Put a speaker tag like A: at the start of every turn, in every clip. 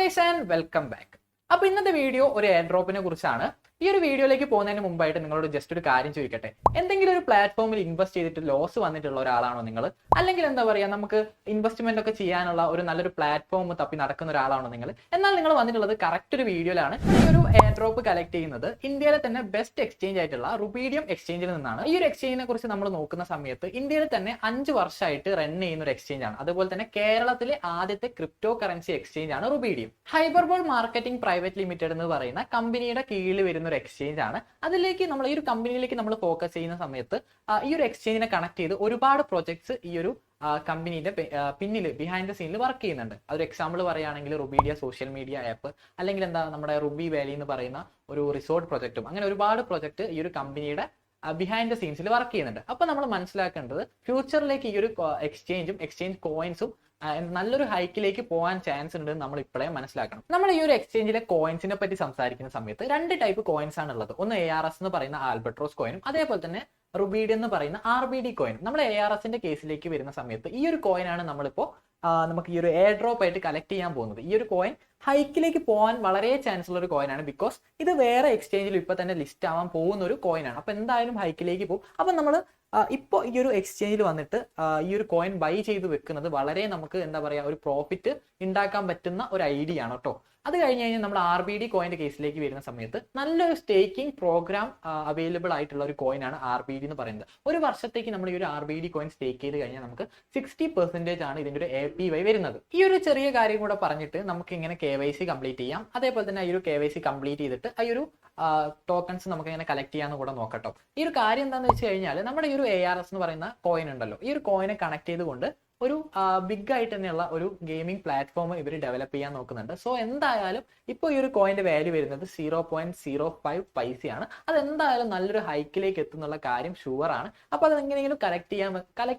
A: Guys and welcome back. അപ്പോൾ ഇന്നത്തെ video ഒരു എയർ ഡ്രോപ്പിനെ കുറിച്ചാണ്. ഈ ഒരു വീഡിയോയിലേക്ക് പോകുന്നതിന് മുമ്പായിട്ട് നിങ്ങളോട് ജസ്റ്റ് ഒരു കാര്യം ചോദിക്കട്ടെ. എന്തെങ്കിലും ഒരു പ്ലാറ്റ്ഫോമിൽ ഇൻവെസ്റ്റ് ചെയ്തിട്ട് ലോസ് വന്നിട്ടുള്ള ഒരാളാണോ നിങ്ങൾ? അല്ലെങ്കിൽ എന്താ പറയുക, നമുക്ക് ഇൻവെസ്റ്റ്മെന്റ് ഒക്കെ ചെയ്യാനുള്ള ഒരു നല്ലൊരു പ്ലാറ്റ്ഫോം തപ്പി നടക്കുന്ന ഒരാളാണോ നിങ്ങൾ? എന്നാൽ നിങ്ങൾ വന്നിട്ടുള്ളത് കറക്റ്റ് ഒരു വീഡിയോയിലാണ്. ഈ ഒരു എയർ ഡ്രോപ്പ് കളക്ട് ചെയ്യുന്നത് ഇന്ത്യയിലെ തന്നെ ബെസ്റ്റ് എക്സ്ചേഞ്ച് ആയിട്ടുള്ള റുബീഡിയം എക്സ്ചേഞ്ചിൽ നിന്നാണ്. ഈ ഒരു എക്സ്ചേഞ്ചിനെ കുറിച്ച് നമ്മൾ നോക്കുന്ന സമയത്ത് ഇന്ത്യയിൽ തന്നെ 5 വർഷമായിട്ട് റൺ ചെയ്യുന്ന ഒരു എക്സ്ചേഞ്ച് ആണ്. അതുപോലെ തന്നെ കേരളത്തിലെ ആദ്യത്തെ ക്രിപ്റ്റോ കറൻസി എക്സ്ചേഞ്ച് ആണ് റുബീഡിയം. ഹൈബർബോൾ മാർക്കറ്റിംഗ് പ്രൈവറ്റ് ലിമിറ്റഡ് എന്ന് പറയുന്ന കമ്പനിയുടെ കീഴിൽ വരുന്ന ഒരു എക്സ്ചേഞ്ച് ആണ്. അതിലേക്ക് നമ്മൾ ഈ ഒരു കമ്പനിയിലേക്ക് നമ്മൾ ഫോക്കസ് ചെയ്യുന്ന സമയത്ത് ഈ ഒരു എക്സ്ചേഞ്ചിനെ കണക്ട് ചെയ്ത് ഒരുപാട് പ്രോജക്ട്സ് ഈ ഒരു കമ്പനിയുടെ പിന്നിൽ ബിഹൈൻഡ് ദ സീനിൽ വർക്ക് ചെയ്യുന്നുണ്ട്. അതൊരു എക്സാമ്പിൾ പറയുകയാണെങ്കിൽ റുബീഡിയ സോഷ്യൽ മീഡിയ ആപ്പ്, അല്ലെങ്കിൽ എന്താ നമ്മുടെ റുബി വാലി എന്ന് പറയുന്ന ഒരു റിസോർട്ട് പ്രൊജക്റ്റും, അങ്ങനെ ഒരുപാട് പ്രൊജക്ട് ഈ ഒരു കമ്പനിയുടെ ബിഹൈൻഡ് ദ സീൻസിൽ വർക്ക് ചെയ്യുന്നുണ്ട്. അപ്പൊ നമ്മൾ മനസ്സിലാക്കേണ്ടത് ഫ്യൂച്ചറിലേക്ക് ഈ ഒരു എക്സ്ചേഞ്ച് കോയിൻസും നല്ലൊരു ഹൈക്കിലേക്ക് പോകാൻ ചാൻസ് ഉണ്ട് നമ്മൾ ഇപ്പോഴേ മനസ്സിലാക്കണം. നമ്മൾ ഈ ഒരു എക്സ്ചേഞ്ചിലെ കോയിൻസിനെ പറ്റി സംസാരിക്കുന്ന സമയത്ത് 2 ടൈപ്പ് കോയിൻസ് ആണ് ഉള്ളത്. ഒന്ന് ARS എന്ന് പറയുന്ന ആൽബട്രോസ് കോയിനും, അതേപോലെ തന്നെ റുബീഡിയം എന്ന് പറയുന്ന RBD കോയിനും. നമ്മൾ ARSന്റെ കേസിലേക്ക് വരുന്ന സമയത്ത് ഈ ഒരു കോയിനാണ് നമ്മളിപ്പോ നമുക്ക് ഈ ഒരു എയർ ഡ്രോപ്പ് ആയിട്ട് കളക്ട് ചെയ്യാൻ പോകുന്നത്. ഈ ഒരു കോയിൻ ഹൈക്കിലേക്ക് പോകാൻ വളരെ ചാൻസ് ഉള്ള ഒരു കോയിനാണ്. ബിക്കോസ് ഇത് വേറെ എക്സ്ചേഞ്ചിൽ ഇപ്പൊ തന്നെ ലിസ്റ്റ് ആവാൻ പോകുന്ന ഒരു കോയിനാണ്. അപ്പൊ എന്തായാലും ഹൈക്കിലേക്ക് പോകും. അപ്പൊ നമ്മൾ ഇപ്പോൾ ഈ ഒരു എക്സ്ചേഞ്ചിൽ വന്നിട്ട് ഈ ഒരു കോയിൻ ബൈ ചെയ്ത് വെക്കുന്നത് വളരെ നമുക്ക് എന്താ പറയുക, ഒരു പ്രോഫിറ്റ് ഉണ്ടാക്കാൻ പറ്റുന്ന ഒരു ഐഡിയ ആണ് കേട്ടോ. അത് കഴിഞ്ഞ് കഴിഞ്ഞാൽ നമ്മൾ RBD കോയിന്റെ കേസിലേക്ക് വരുന്ന സമയത്ത് നല്ലൊരു സ്റ്റേക്കിംഗ് പ്രോഗ്രാം അവൈലബിൾ ആയിട്ടുള്ള ഒരു കോയിനാണ് RBD എന്ന് പറയുന്നത്. ഒരു വർഷത്തേക്ക് നമ്മൾ ഈ ഒരു RBD കോയിൻ സ്റ്റേക്ക് ചെയ്ത് കഴിഞ്ഞാൽ നമുക്ക് 60% ആണ് ഇതിന്റെ ഒരു APY വരുന്നത്. ഈ ഒരു ചെറിയ കാര്യം കൂടെ പറഞ്ഞിട്ട് നമുക്ക് ഇങ്ങനെ KYC കംപ്ലീറ്റ് ചെയ്യാം. അതേപോലെ തന്നെ ഈ ഒരു KYC കംപ്ലീറ്റ് ചെയ്തിട്ട് ഈ ഒരു ടോക്കൺസ് നമുക്ക് ഇങ്ങനെ കളക്ട് ചെയ്യാന്ന് കൂടെ നോക്കട്ടോ. ഈ ഒരു കാര്യം എന്താണെന്ന് വെച്ച് കഴിഞ്ഞാൽ നമ്മുടെ ഈ ഒരു ARS എന്ന് പറയുന്ന കോയിൻ ഉണ്ടല്ലോ, ഈ ഒരു കോയിനെ കണക്ട് ചെയ്തുകൊണ്ട് ഒരു ബിഗ് ആയിട്ട് തന്നെയുള്ള ഒരു ഗെയിമിംഗ് പ്ലാറ്റ്ഫോം ഇവർ ഡെവലപ്പ് ചെയ്യാൻ നോക്കുന്നുണ്ട്. സോ എന്തായാലും ഇപ്പോൾ ഈ ഒരു കോയിന്റെ വാല്യൂ വരുന്നത് 0.05 പൈസയാണ്. അതെന്തായാലും നല്ലൊരു ഹൈക്കിലേക്ക് എത്തുന്നുള്ള കാര്യം ഷുവർ ആണ്. അപ്പോൾ അത് എങ്ങനെയെങ്കിലും കളക്ട്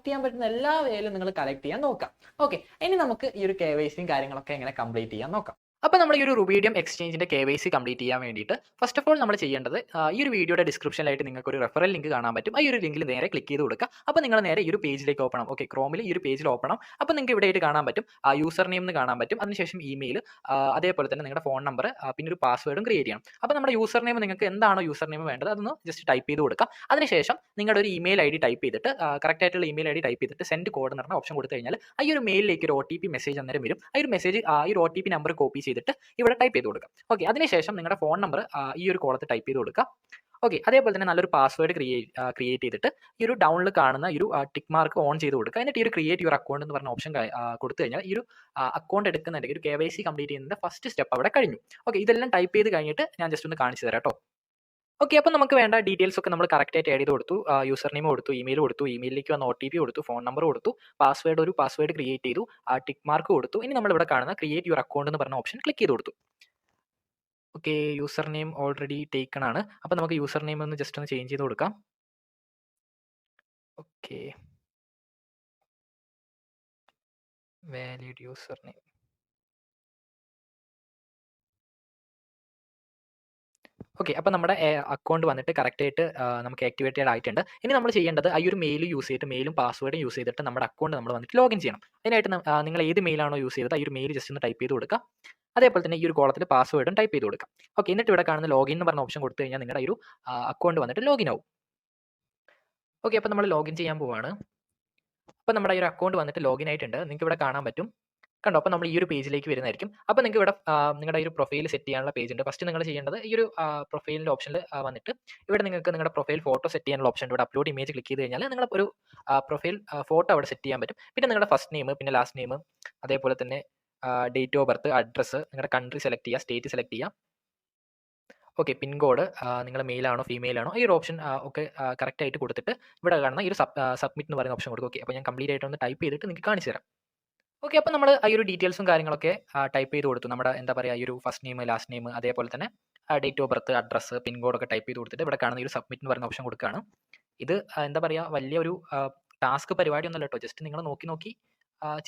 A: ചെയ്യാൻ പറ്റുന്ന എല്ലാ വേലും നിങ്ങൾ കളക്ട് ചെയ്യാൻ നോക്കാം. ഓക്കെ, ഇനി നമുക്ക് ഈ ഒരു KYCയും കാര്യങ്ങളൊക്കെ എങ്ങനെ കംപ്ലീറ്റ് ചെയ്യാൻ നോക്കാം. അപ്പോൾ നമ്മൾ ഈ ഒരു റുബീഡിയം എക്സ്ചേഞ്ചിന്റെ KYC കംപ്ലീറ്റ് ചെയ്യാൻ വേണ്ടിയിട്ട് ഫസ്റ്റ് ഓഫ് ഓൾ നമ്മൾ ചെയ്യേണ്ടത്, ഈ ഒരു വീഡിയോയുടെ ഡിസ്ക്രിപ്ഷനിലായിട്ട് നിങ്ങൾക്ക് ഒരു റെഫറൽ ലിങ്ക് കാണാൻ പറ്റും. ഈ ഒരു ലിങ്കിൽ നേരെ ക്ലിക്ക് ചെയ്ത് കൊടുക്കുക. അപ്പോൾ നിങ്ങൾ നേരെ ഈ ഒരു പേജിലേക്ക് ഓപ്പൺ ആവും. ഓക്കെ, ക്രോമിൽ ഈ ഒരു പേജിൽ ഓപ്പൺ ആവും. അപ്പോൾ നിങ്ങൾക്ക് ഇവിടെ ആയിട്ട് കാണാൻ പറ്റും യൂസർ നെയിം എന്ന് കാണാൻ പറ്റും. അതിനുശേഷം ഇമെയിൽ, അതേപോലെ തന്നെ നിങ്ങളുടെ ഫോൺ നമ്പർ, പിന്നെ ഒരു പാസ്വേഡും ക്രിയേറ്റ് ചെയ്യണം. അപ്പോൾ നമ്മുടെ യൂസർ നെയിം, നിങ്ങൾക്ക് എന്താണോ യൂസർ നെയിം വേണ്ടത് അതൊന്ന് ജസ്റ്റ് ടൈപ്പ് ചെയ്ത് കൊടുക്കാം. അതിനുശേഷം നിങ്ങളുടെ ഒരു ഇമെയിൽ ID ടൈപ്പ് ചെയ്തിട്ട് കറക്റ്റ് ആയിട്ടുള്ള ഇമെയിൽ ID ടൈപ്പ് ചെയ്തിട്ട് സെൻഡ് കോഡ് എന്ന് പറഞ്ഞ ഓപ്ഷൻ കൊടുത്തു കഴിഞ്ഞാൽ ഈ ഒരു മെയിലിലേക്ക് ഒരു OTP മെസ്സേജ് അന്നേരം വരും. ഈ ഒരു മെസ്സേജ് ഈ ഒരു OTP നമ്പർ കോപ്പി ചെയ്തിട്ട് ഇവിടെ ടൈപ്പ് ചെയ്ത് കൊടുക്കുക. ഓക്കെ, അതിനുശേഷം നിങ്ങളുടെ ഫോൺ നമ്പർ ഈ ഒരു കോളത്ത് ടൈപ്പ് ചെയ്ത് കൊടുക്കുക. ഓക്കെ, അതേപോലെ തന്നെ നല്ലൊരു പാസ്വേഡ് ക്രിയേറ്റ് ചെയ്തിട്ട് ഈ ഒരു ഡൗണിൽ കാണുന്ന ഈ ഒരു ടിക്ക് മാർക്ക് ഓൺ ചെയ്ത് കൊടുക്കുക. എന്നിട്ട് ഈ ഒരു ക്രിയേറ്റ് യുവർ അക്കൗണ്ട് എന്ന് പറഞ്ഞ ഓപ്ഷൻ കൊടുത്തു കഴിഞ്ഞാൽ ഈ ഒരു അക്കൗണ്ട് എടുക്കുന്നുണ്ടെങ്കിൽ ഒരു KYC കംപ്ലീറ്റ് ചെയ്യുന്നതിന്റെ ഫസ്റ്റ് സ്റ്റെപ്പ് അവിടെ കഴിഞ്ഞു. ഓക്കെ, ഇതെല്ലാം ടൈപ്പ് ചെയ്ത് കഴിഞ്ഞിട്ട് ഞാൻ ജസ്റ്റ് ഒന്ന് കാണിച്ചു തരാം കേട്ടോ. ഓക്കെ, അപ്പോൾ നമുക്ക് വേണ്ട ഡീറ്റെയിൽസ് ഒക്കെ നമ്മൾ കറക്റ്റ് ആയിട്ട് ആഡ് ചെയ്ത് കൊടുത്തു. യൂസർ നെയിം കൊടുത്തു, ഇമെയിൽ കൊടുത്തു, ഇമെയിലേക്ക് വന്ന OTP കൊടുത്തു, ഫോൺ നമ്പർ കൊടുത്തു, പാസ്വേഡ് ക്രിയേറ്റ് ചെയ്തു, ടിക്ക് മാർക്ക് കൊടുത്തു. ഇനി നമ്മൾ ഇവിടെ കാണുന്ന ക്രിയേറ്റ് യുവർ അക്കൗണ്ട് എന്ന് പറഞ്ഞ ഓപ്ഷൻ ക്ലിക്ക് ചെയ്ത് കൊടുത്തു. Okay, user name already taken ആണ്. അപ്പോൾ നമുക്ക് യൂസർ നെയിം ഒന്ന് ജസ്റ്റ് ഒന്ന് ചേഞ്ച് ചെയ്ത് കൊടുക്കാം. Okay, valid user name. Okay, അപ്പോൾ നമ്മുടെ അക്കൗണ്ട് വന്നിട്ട് കറക്റ്റ് ആയിട്ട് നമുക്ക് ആക്ടിവേറ്റഡ് ആയിട്ടുണ്ട്. ഇനി നമ്മൾ ചെയ്യേണ്ടത് ഈ ഒരു മെയിൽ യൂസ് ചെയ്തിട്ട്, മെയിലും പാസ്വേഡും യൂസ് ചെയ്തിട്ട് നമ്മുടെ അക്കൗണ്ട് നമ്മൾ വന്നിട്ട് ലോഗിൻ ചെയ്യണം. അതിനായിട്ട് നിങ്ങൾ ഏത് മെയിലാണോ യൂസ് ചെയ്തത് ഈ ഒരു മെയിൽ ജസ്റ്റ് ഒന്ന് ടൈപ്പ് ചെയ്ത് കൊടുക്കുക. അതേപോലെ തന്നെ ഈ ഒരു കോളത്തിൽ പാസ്വേഡും ടൈപ്പ് ചെയ്ത് കൊടുക്കുക. ഓക്കെ, എന്നിട്ട് ഇവിടെ കാണുന്ന ലോഗിൻ എന്ന് പറഞ്ഞ ഓപ്ഷൻ കൊടുത്തു കഴിഞ്ഞാൽ നിങ്ങളുടെ ഈ ഒരു അക്കൗണ്ട് വന്നിട്ട് ലോഗിൻ ആവും. ഓക്കെ, അപ്പോൾ നമ്മൾ ലോഗിൻ ചെയ്യാൻ പോവാണ്. അപ്പോൾ നമ്മുടെ ഈ ഒരു അക്കൗണ്ട് വന്നിട്ട് ലോഗിൻ ആയിട്ടുണ്ട്. നിങ്ങൾക്ക് ഇവിടെ കാണാൻ പറ്റും, കണ്ടോ? അപ്പോൾ നമ്മൾ ഈ ഒരു പേജിലേക്ക് വരുന്നതായിരിക്കും. അപ്പോൾ നിങ്ങൾക്ക് ഇവിടെ നിങ്ങളുടെ ഈ ഒരു പ്രൊഫൈൽ സെറ്റ് ചെയ്യാനുള്ള പേജ് ഉണ്ട്. ഫസ്റ്റ് നിങ്ങൾ ചെയ്യേണ്ടത് ഈ ഒരു പ്രൊഫൈലിൻ്റെ ഓപ്ഷനിൽ വന്നിട്ട് ഇവിടെ നിങ്ങൾക്ക് നിങ്ങളുടെ പ്രൊഫൈൽ ഫോട്ടോ സെറ്റ് ചെയ്യാനുള്ള ഓപ്ഷൻ ഉണ്ട്. ഇവിടെ അപ്ലോഡ് ഇമേജ് ക്ലിക്ക് ചെയ്ത് കഴിഞ്ഞാൽ നിങ്ങൾ ഒരു പ്രൊഫൈൽ ഫോട്ടോ അവിടെ സെറ്റ് ചെയ്യാൻ പറ്റും. പിന്നെ നിങ്ങളുടെ ഫസ്റ്റ് നെയിം, പിന്നെ ലാസ്റ്റ് നെയിം, അതേപോലെ തന്നെ ഡേറ്റ് ഓഫ് ബർത്ത്, അഡ്രസ്സ്, നിങ്ങളുടെ കൺട്രി സെലക്ട് ചെയ്യുക, സ്റ്റേറ്റ് സെലക്ട് ചെയ്യുക. ഓക്കെ, പിൻകോഡ്, നിങ്ങളുടെ മെയിൽ ആണോ ഫീമെയിൽ ആണോ, ഈ ഒരു ഓപ്ഷൻ ഒക്കെ കറക്റ്റ് ആയിട്ട് കൊടുത്തിട്ട് ഇവിടെ കാണുന്ന ഈ ഒരു സബ്മിറ്റ് എന്ന് പറയുന്ന ഓപ്ഷൻ കൊടുക്കും. ഓക്കെ, അപ്പോൾ ഞാൻ കംപ്ലീറ്റ് ആയിട്ട് ഒന്ന് ടൈപ്പ് ചെയ്തിട്ട് നിങ്ങൾക്ക് കാണിച്ചു തരാം. ഓക്കെ, അപ്പോൾ നമ്മൾ ഈ ഒരു ഡീറ്റെയിൽസും കാര്യങ്ങളൊക്കെ ടൈപ്പ് ചെയ്ത് കൊടുത്തു. നമ്മുടെ എന്താ പറയുക, ഈ ഒരു ഫസ്റ്റ് നെയിം, ലാസ്റ്റ് നെയിം, അതേപോലെ തന്നെ ഡേറ്റ് ഓഫ് ബർത്ത്, അഡ്രസ്സ്, പിൻകോഡൊക്കെ ടൈപ്പ് ചെയ്ത് കൊടുത്തിട്ട് ഇവിടെ കാണുന്ന ഈ ഒരു സബ്മിറ്റ് എന്ന് പറയുന്ന ഓപ്ഷൻ കൊടുക്കുകയാണ്. ഇത് എന്താ പറയുക, വലിയൊരു ടാസ്ക് പരിപാടി ഒന്നുമല്ല കേട്ടോ. ജസ്റ്റ് നിങ്ങൾ നോക്കി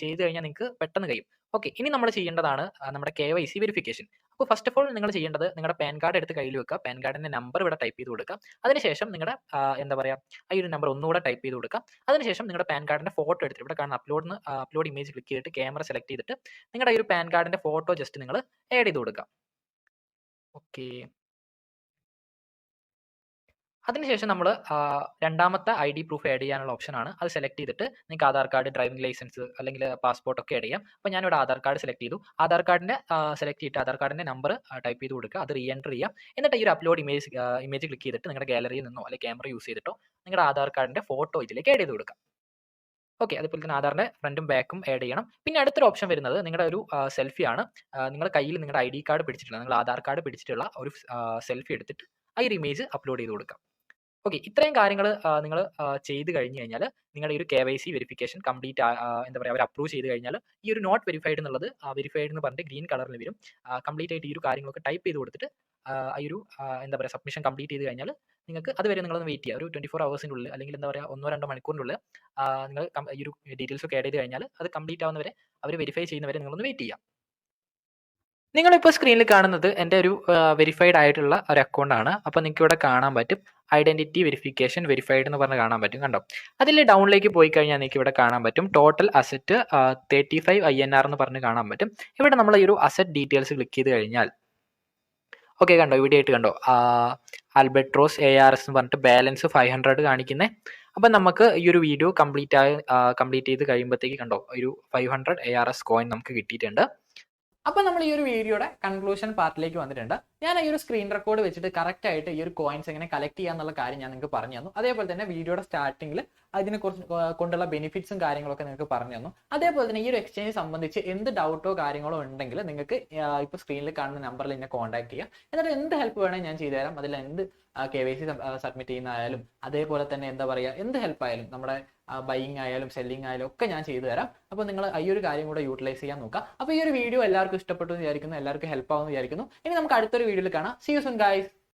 A: ചെയ്ത് കഴിഞ്ഞാൽ നിങ്ങൾക്ക് പെട്ടെന്ന് കഴിയും.
B: ഓക്കെ, ഇനി നമ്മൾ ചെയ്യേണ്ടതാണ് നമ്മുടെ KYC വെരിഫിക്കേഷൻ. അപ്പോൾ ഫസ്റ്റ് ഓഫ് ഓൾ നിങ്ങൾ ചെയ്യേണ്ടത് നിങ്ങളുടെ പാൻ കാർഡ് എടുത്ത് കയ്യിൽ വെക്കുക. പാൻ കാർഡിന്റെ നമ്പർ ഇവിടെ ടൈപ്പ് ചെയ്ത് കൊടുക്കുക. അതിനുശേഷം നിങ്ങളുടെ എന്താ പറയുക, ഈ ഒരു നമ്പർ ഒന്നുകൂടെ ടൈപ്പ് ചെയ്ത് കൊടുക്കുക. അതിനുശേഷം നിങ്ങളുടെ പാൻ കാർഡിന്റെ ഫോട്ടോ എടുത്തിട്ട് ഇവിടെ കാണുന്ന അപ്ലോഡ് ഇമേജ് ക്ലിക്ക് ചെയ്തിട്ട് ക്യാമറ സെലക്ട് ചെയ്തിട്ട് നിങ്ങളുടെ ഈ ഒരു പാൻ കാർഡിന്റെ ഫോട്ടോ ജസ്റ്റ് നിങ്ങൾ ആഡ് ചെയ്ത് കൊടുക്കുക. ഓക്കെ, അതിനുശേഷം നമ്മൾ രണ്ടാമത്തെ ID പ്രൂഫ് ആഡ് ചെയ്യാനുള്ള ഓപ്ഷനാണ്. അത് സെലക്ട് ചെയ്തിട്ട് നിങ്ങൾക്ക് ആധാർ കാർഡ്, ഡ്രൈവിംഗ് ലൈസൻസ് അല്ലെങ്കിൽ പാസ്പോർട്ട് ഒക്കെ ആഡ് ചെയ്യാം. അപ്പോൾ ഞാനിവിടെ ആധാർ കാർഡ് സെലക്ട് ചെയ്തു. ആധാർ കാർഡിൻ്റെ സെലക്ട് ചെയ്തിട്ട് ആധാർ കാർഡിൻ്റെ നമ്പർ ടൈപ്പ് ചെയ്ത് കൊടുക്കുക. അത് റീ എൻ്റർ ചെയ്യാം. എന്നിട്ട് ഈ ഒരു അപ്ലോഡ് ഇമേജ് ക്ലിക്ക് ചെയ്തിട്ട് നിങ്ങളുടെ ഗാലറിയിൽ നിന്നോ അല്ലെങ്കിൽ ക്യാമറ യൂസ് ചെയ്തിട്ടോ നിങ്ങളുടെ ആധാർ കാർഡിൻ്റെ ഫോട്ടോ ഇതിലേക്ക് ആഡ് ചെയ്ത് കൊടുക്കുക. ഓക്കെ, അതുപോലെ തന്നെ ആധാറിൻ്റെ ഫ്രണ്ടും ബാക്കും ആഡ് ചെയ്യണം. പിന്നെ അടുത്തൊരു ഓപ്ഷൻ വരുന്നത് നിങ്ങളുടെ ഒരു സെൽഫിയാണ്. നിങ്ങൾ കയ്യിൽ നിങ്ങളുടെ ID കാർഡ് പിടിച്ചിട്ടുള്ള, നിങ്ങൾ ആധാർ കാർഡ് പിടിച്ചിട്ടുള്ള ഒരു സെൽഫി എടുത്തിട്ട് ആ ഒരു ഇമേജ് അപ്ലോഡ് ചെയ്ത് കൊടുക്കുക. ഓക്കെ, ഇത്രയും കാര്യങ്ങൾ നിങ്ങൾ ചെയ്ത് കഴിഞ്ഞ് കഴിഞ്ഞാൽ നിങ്ങളുടെ ഈ ഒരു KYC വെരിഫിക്കേഷൻ കംപ്ലീറ്റ് എന്താ പറയുക, അവർ അപ്രൂവ് ചെയ്ത് കഴിഞ്ഞാൽ ഈ ഒരു നോട്ട് വെരിഫൈഡ് എന്നുള്ളത് വെരിഫൈഡ് എന്ന് പറഞ്ഞിട്ട് ഗ്രീൻ കളറിൽ വരും. കംപ്ലീറ്റ് ആയിട്ട് ഈ ഒരു കാര്യങ്ങളൊക്കെ ടൈപ്പ് ചെയ്ത് കൊടുത്തിട്ട് ഈ ഒരു എന്താ പറയുക സബ്മിഷൻ കംപ്ലീറ്റ് ചെയ്ത് കഴിഞ്ഞാൽ നിങ്ങൾക്ക് അതുവരെ നിങ്ങളൊന്ന് വെയിറ്റ് ചെയ്യുക. ഒരു 24 hours അല്ലെങ്കിൽ എന്താ പറയുക 1-2 മണിക്കൂറിനുള്ളിൽ നിങ്ങൾ ഈ ഒരു ഡീറ്റെയിൽസ് ഒക്കെ ആഡ് ചെയ്ത് കഴിഞ്ഞാൽ അത് കംപ്ലീറ്റ് ആവുന്നവരെ അവർ വെരിഫൈ ചെയ്യുന്നവരെ നിങ്ങളൊന്ന് വെയിറ്റ് ചെയ്യുക. നിങ്ങളിപ്പോൾ സ്ക്രീനിൽ കാണുന്നത് എൻ്റെ ഒരു വെരിഫൈഡ് ആയിട്ടുള്ള ഒരു അക്കൗണ്ടാണ്. അപ്പോൾ നിങ്ങൾക്ക് ഇവിടെ കാണാൻ പറ്റും ഐഡൻറ്റിറ്റി വെരിഫിക്കേഷൻ വെരിഫൈഡ് എന്ന് പറഞ്ഞ് കാണാൻ പറ്റും. കണ്ടോ, അതിൽ ഡൗണിലേക്ക് പോയി കഴിഞ്ഞാൽ നിങ്ങൾക്ക് ഇവിടെ കാണാൻ പറ്റും ടോട്ടൽ അസറ്റ് 35 INR എന്ന് പറഞ്ഞ് കാണാൻ പറ്റും. ഇവിടെ നമ്മൾ ഈ ഒരു അസറ്റ് ഡീറ്റെയിൽസ് ക്ലിക്ക് ചെയ്ത് കഴിഞ്ഞാൽ ഓക്കെ, കണ്ടോ ഇവിടെ ആയിട്ട് കണ്ടോ ആൽബട്രോസ് ARS എന്ന് പറഞ്ഞിട്ട് ബാലൻസ് 500 കാണിക്കുന്നത്. അപ്പം നമുക്ക് ഈ ഒരു വീഡിയോ കംപ്ലീറ്റ് ചെയ്ത് കഴിയുമ്പോഴത്തേക്ക് കണ്ടോ ഒരു 500 ARS കോയിൻ നമുക്ക് കിട്ടിയിട്ടുണ്ട്.
A: അപ്പോൾ നമ്മൾ ഈ ഒരു വീഡിയോയുടെ കൺക്ലൂഷൻ പാർട്ടിലേക്ക് വന്നിട്ടുണ്ട്. ഞാൻ ഈ ഒരു സ്ക്രീൻ റെക്കോർഡ് വെച്ചിട്ട് കറക്റ്റ് ആയിട്ട് ഈ ഒരു കോയിൻസ് എങ്ങനെ കളക്ട് ചെയ്യാന്നുള്ള കാര്യം ഞാൻ നിങ്ങൾക്ക് പറഞ്ഞു തന്നു. അതേപോലെ തന്നെ വീഡിയോയുടെ സ്റ്റാർട്ടിങ്ങിൽ അതിനെക്കുറിച്ച് കൊണ്ടുള്ള ബെനിഫിറ്റ്സും കാര്യങ്ങളൊക്കെ നിങ്ങൾക്ക് പറഞ്ഞു തന്നു. അതേപോലെ തന്നെ ഈ ഒരു എക്സ്ചേഞ്ച് സംബന്ധിച്ച് എന്ത് ഡൗട്ടോ കാര്യങ്ങളോ ഉണ്ടെങ്കിൽ നിങ്ങൾക്ക് ഇപ്പോൾ സ്ക്രീനിൽ കാണുന്ന നമ്പറിൽ എന്നെ കോൺടാക്ട് ചെയ്യാം. എന്നിട്ട് എന്ത് ഹെൽപ്പ് വേണമെങ്കിൽ ഞാൻ ചെയ്തു തരാം. അതിൽ എന്ത് KYC സബ്മിറ്റ് ചെയ്യുന്നതായാലും അതേപോലെ തന്നെ എന്താ പറയുക എന്ത് ഹെൽപ്പ് ആയാലും നമ്മുടെ ബൈയിങ് ആയാലും സെല്ലിംഗ് ആയാലും ഒക്കെ ഞാൻ ചെയ്തു തരാം. അപ്പോൾ നിങ്ങൾ ഈ ഒരു കാര്യം കൂടെ യൂട്ടിലൈസ് ചെയ്യാൻ നോക്കുക. അപ്പോൾ ഈ ഒരു വീഡിയോ എല്ലാവർക്കും ഇഷ്ടപ്പെട്ടു എന്ന് വിചാരിക്കുന്നു, എല്ലാവർക്കും ഹെൽപ്പ് ആവുമെന്ന് വിചാരിക്കുന്നു. ഇനി നമുക്ക് അടുത്തൊരു വീഡിയോയിൽ കാണാം. See you soon guys.